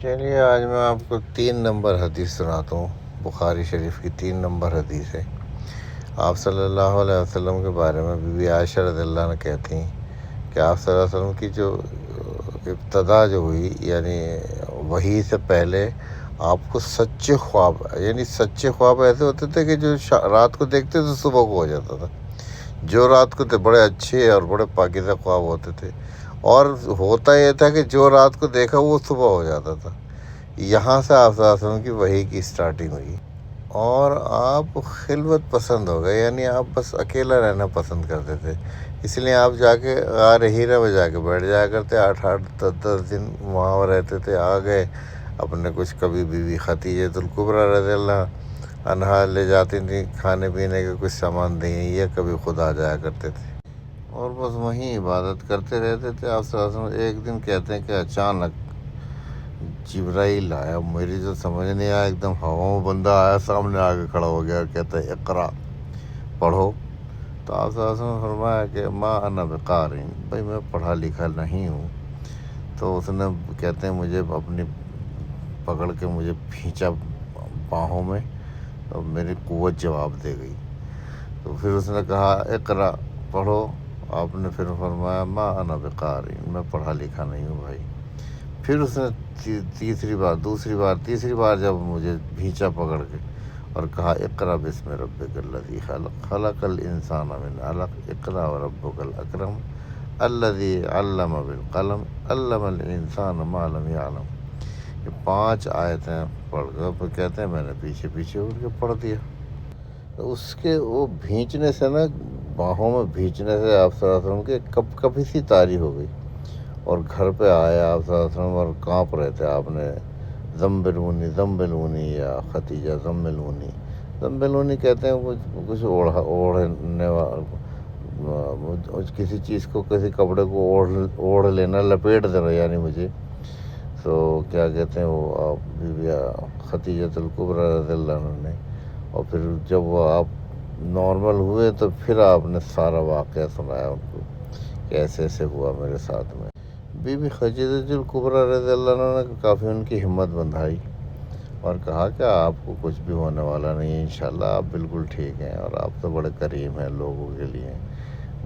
چلیے آج میں آپ کو 3 نمبر حدیث سناتا ہوں۔ بخاری شریف کی 3 نمبر حدیث ہے۔ آپ صلی اللہ علیہ وسلم کے بارے میں بی بی عائشہ رضی اللہ عنہ کہتی ہیں کہ آپ صلی اللہ علیہ وسلم کی جو ابتدا جو ہوئی، یعنی وحی سے پہلے آپ کو سچے خواب، یعنی سچے خواب ایسے ہوتے تھے کہ جو رات کو دیکھتے تو صبح کو ہو جاتا تھا۔ جو رات کو بڑے اچھے اور بڑے پاکیزہ خواب ہوتے تھے، اور ہوتا یہ تھا کہ جو رات کو دیکھا وہ صبح ہو جاتا تھا۔ یہاں سے آپ صلی اللہ علیہ وسلم کی وحی کی سٹارٹنگ ہوئی، اور آپ خلوت پسند ہو گئے، یعنی آپ بس اکیلا رہنا پسند کرتے تھے۔ اس لیے آپ جا کے غار ہیرا میں جا کے بیٹھ جایا کرتے، 8 10 دن وہاں رہتے تھے۔ آ گئے اپنے کچھ، کبھی بی بی خدیجہ الکبریٰ رضی اللہ عنہا لے جاتی تھیں کھانے پینے کے کچھ سامان دیں، یا کبھی خود آ جایا کرتے تھے، اور بس وہیں عبادت کرتے رہتے تھے۔ آپ صلی اللہ علیہ وسلم ایک دن کہتے ہیں کہ اچانک جبرائیل آیا، میری جو سمجھ نہیں آیا، ایک دم ہواؤں میں بندہ آیا، سامنے آگے کھڑا ہو گیا اور کہتا ہے اقرا، پڑھو۔ تو آپ صلی اللہ علیہ وسلم نے فرمایا کہ ما انا بقارئ، بھائی میں پڑھا لکھا نہیں ہوں۔ تو اس نے کہتے ہیں مجھے اپنی پکڑ کے مجھے کھینچا باہوں میں، اور میری قوت جواب دے گئی۔ تو پھر اس نے کہا اقرا، پڑھو۔ آپ نے پھر فرمایا ما انا بقارئ، میں پڑھا لکھا نہیں ہوں بھائی۔ پھر اس نے تیسری بار جب مجھے بھینچا پکڑ کے اور کہا اقرا بسم ربک الذی خلق، خلق الانسان من علق، اقرا وربک الاکرم الذی علم بالقلم، علم الانسان ما لم یعلم۔ یہ 5 آیتیں پڑھ کر پھر کہتے ہیں میں نے پیچھے اٹھ کے پڑھ دیا۔ اس کے وہ بھینچنے سے نا، باہوں میں بھینچنے سے آپ صلی اللہ علیہ وسلم کے کبھی سی طاری ہو گئی، اور گھر پہ آئے آپ صلی اللہ علیہ وسلم اور کانپ رہے تھے۔ آپ نے زمبلونی یا خدیجہ زمبلونی کہتے ہیں کچھ اوڑھنے والا، کسی چیز کو، کسی کپڑے کو اوڑھ لینا، لپیٹ دینا، یعنی مجھے تو کیا کہتے ہیں وہ بی بی خدیجہ الکبریٰ رضی اللہ عنہ نے۔ اور پھر جب وہ آپ نارمل ہوئے تو پھر آپ نے سارا واقعہ سنایا ان کو کہ ایسے ایسے ہوا میرے ساتھ میں۔ بی بی خدیجہ الکبریٰ رضی اللہ عنہ نے کافی ان کی ہمت بندھائی اور کہا کہ آپ کو کچھ بھی ہونے والا نہیں ہے، انشاءاللہ آپ بالکل ٹھیک ہیں، اور آپ تو بڑے کریم ہیں لوگوں کے لیے،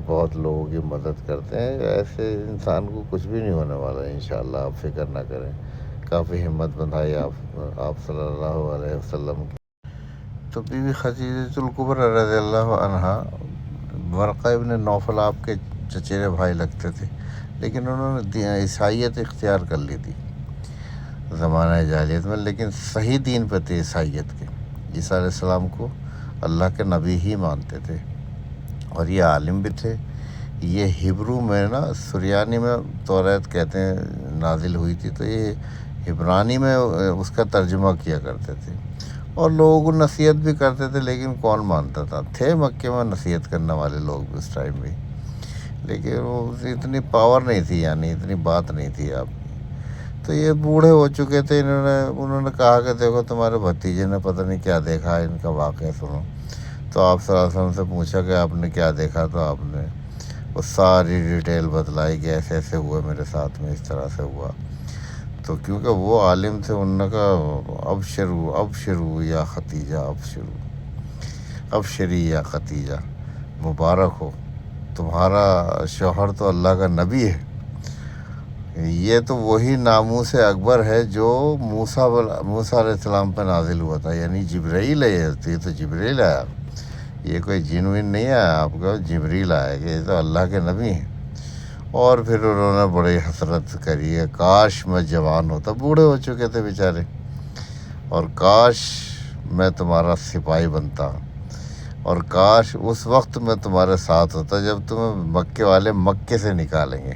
بہت لوگوں کی مدد کرتے ہیں، ایسے انسان کو کچھ بھی نہیں ہونے والا ہے، انشاءاللہ آپ فکر نہ کریں۔ کافی ہمت بندھائی آپ صلی اللہ علیہ وسلم کی۔ تو بی بی خدیجہ الکبریٰ رضی اللہ عنہا، ورقہ ابن نوفل آپ کے چچیرے بھائی لگتے تھے، لیکن انہوں نے عیسائیت اختیار کر لی تھی زمانہ جاہلیت میں، لیکن صحیح دین پہ تھے عیسائیت کے۔ عیسیٰ علیہ السلام کو اللہ کے نبی ہی مانتے تھے، اور یہ عالم بھی تھے۔ یہ ہبرو میں نا، سریانی میں توریت کہتے ہیں نازل ہوئی تھی، تو یہ عبرانی میں اس کا ترجمہ کیا کرتے تھے، اور لوگوں کو نصیحت بھی کرتے تھے، لیکن کون مانتا تھا۔ تھے مکے میں نصیحت کرنے والے لوگ بھی اس ٹائم بھی، لیکن وہ اتنی پاور نہیں تھی، یعنی اتنی بات نہیں تھی آپ کی۔ تو یہ بوڑھے ہو چکے تھے، انہوں نے کہا کہ دیکھو تمہارے بھتیجے نے پتہ نہیں کیا دیکھا، ان کا واقعہ سنو۔ تو آپ صلی اللہ علیہ وسلم سے پوچھا کہ آپ نے کیا دیکھا، تو آپ نے وہ ساری ڈیٹیل بتلائی کہ ایسے ایسے ہوا میرے ساتھ میں، اس طرح سے ہوا۔ تو کیونکہ وہ عالم تھے، انہوں نے کہا ابشرو یا خدیجہ، ابشری یا خدیجہ، مبارک ہو، تمہارا شوہر تو اللہ کا نبی ہے۔ یہ تو وہی ناموس اکبر ہے جو موسیٰ علیہ السلام پہ نازل ہوا تھا، یعنی جبرائیل ہے، یہ تو جبرائیل آیا، یہ کوئی جن ون نہیں آیا آپ کا، جبرائیل آیا کہ یہ تو اللہ کے نبی ہیں۔ اور پھر انہوں نے بڑی حسرت کری ہے، کاش میں جوان ہوتا، بوڑھے ہو چکے تھے بیچارے، اور کاش میں تمہارا سپاہی بنتا، اور کاش اس وقت میں تمہارے ساتھ ہوتا جب تمہیں مکے والے مکے سے نکالیں گے۔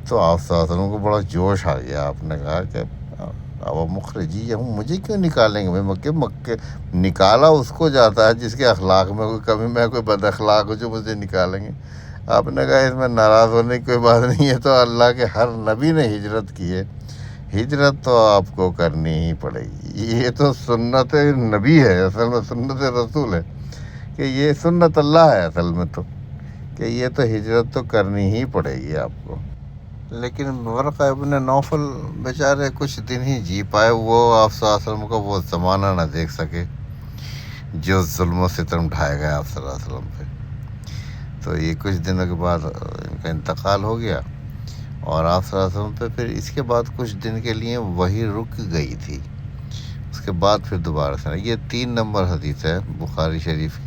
تو آپ صلی اللہ علیہ وسلم کو بڑا جوش آ گیا، آپ نے کہا کہ اب مخرجی ہوں، مجھے کیوں نکالیں گے؟ مکے نکالا اس کو جاتا ہے جس کے اخلاق میں کوئی کمی، میں کوئی بد اخلاق ہوں جو مجھے نکالیں گے؟ آپ نے کہا اس میں ناراض ہونے کی کوئی بات نہیں ہے، تو اللہ کے ہر نبی نے ہجرت کی ہے، ہجرت تو آپ کو کرنی ہی پڑے گی، یہ تو سنت نبی ہے، اصل میں سنت رسول ہے، کہ یہ سنت اللہ ہے اصل میں، تو کہ یہ تو ہجرت تو کرنی ہی پڑے گی آپ کو۔ لیکن ورقہ ابن نوفل بیچارے کچھ دن ہی جی پائے، وہ آپ صلی اللہ علیہ وسلم کا وہ زمانہ نہ دیکھ سکے جو ظلم و ستم ڈھائے گئے آپ صلی اللہ علیہ وسلم پہ۔ تو یہ کچھ دنوں کے بعد ان کا انتقال ہو گیا، اور آپ صلی اللہ علیہ وسلم پہ پھر اس کے بعد کچھ دن کے لیے وہی رک گئی تھی، اس کے بعد پھر دوبارہ سے۔ یہ 3 نمبر حدیث ہے بخاری شریف